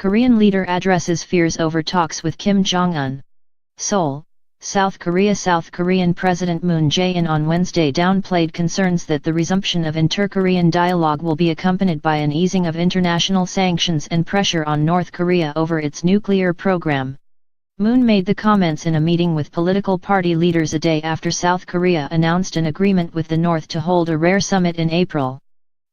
Korean leader addresses fears over talks with Kim Jong Un. Seoul, South Korea. South Korean President Moon Jae-in on Wednesday downplayed concerns that the resumption of inter-Korean dialogue will be accompanied by an easing of international sanctions and pressure on North Korea over its nuclear program. Moon made the comments in a meeting with political party leaders a day after South Korea announced an agreement with the North to hold a rare summit in April.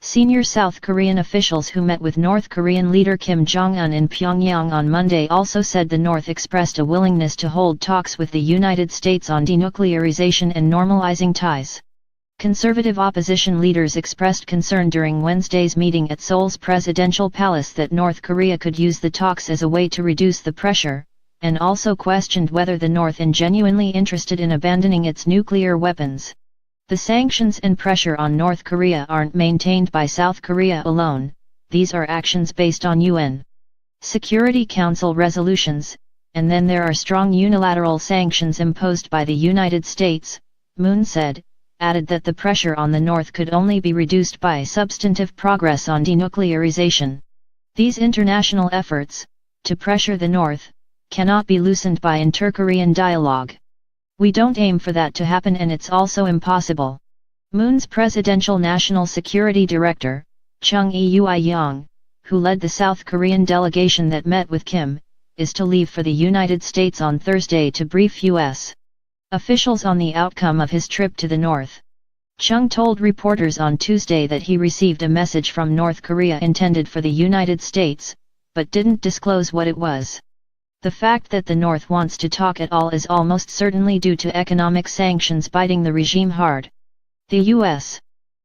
Senior South Korean officials who met with North Korean leader Kim Jong Un in Pyongyang on Monday also said the North expressed a willingness to hold talks with the United States on denuclearization and normalizing ties. Conservative opposition leaders expressed concern during Wednesday's meeting at Seoul's presidential palace that North Korea could use the talks as a way to reduce the pressure, and also questioned whether the North is genuinely interested in abandoning its nuclear weapons. The sanctions and pressure on North Korea aren't maintained by South Korea alone, these are actions based on UN Security Council resolutions, and then there are strong unilateral sanctions imposed by the United States, Moon said, added that the pressure on the North could only be reduced by substantive progress on denuclearization. These international efforts, to pressure the North, cannot be loosened by inter-Korean dialogue. We don't aim for that to happen, and it's also impossible. Moon's presidential national security director, Chung Eui-yong, who led the South Korean delegation that met with Kim, is to leave for the United States on Thursday to brief U.S. officials on the outcome of his trip to the North. Chung told reporters on Tuesday that he received a message from North Korea intended for the United States, but didn't disclose what it was. The fact that the North wants to talk at all is almost certainly due to economic sanctions biting the regime hard. The U.S.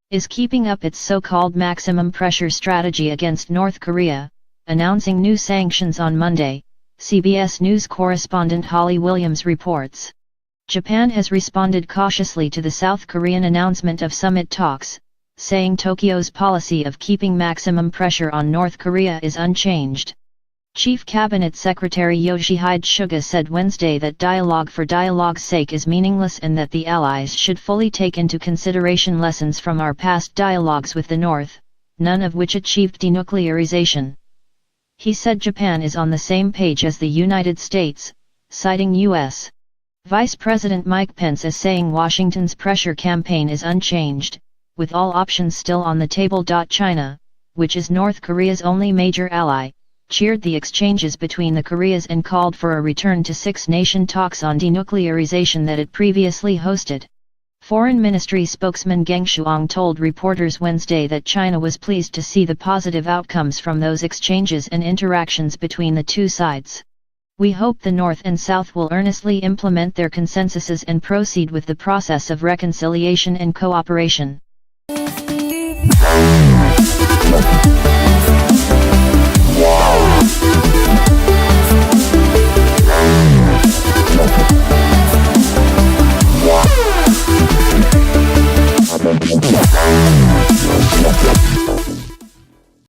is keeping up its so-called maximum pressure strategy against North Korea, announcing new sanctions on Monday, CBS News correspondent Holly Williams reports. Japan has responded cautiously to the South Korean announcement of summit talks, saying Tokyo's policy of keeping maximum pressure on North Korea is unchanged. Chief Cabinet Secretary Yoshihide Suga said Wednesday that dialogue for dialogue's sake is meaningless and that the Allies should fully take into consideration lessons from our past dialogues with the North, none of which achieved denuclearization. He said Japan is on the same page as the United States, citing U.S. Vice President Mike Pence as saying Washington's pressure campaign is unchanged, with all options still on the table. China, which is North Korea's only major ally, cheered the exchanges between the Koreas and called for a return to six-nation talks on denuclearization that it previously hosted. Foreign Ministry spokesman Geng Shuang told reporters Wednesday that China was pleased to see the positive outcomes from those exchanges and interactions between the two sides. We hope the North and South will earnestly implement their consensuses and proceed with the process of reconciliation and cooperation.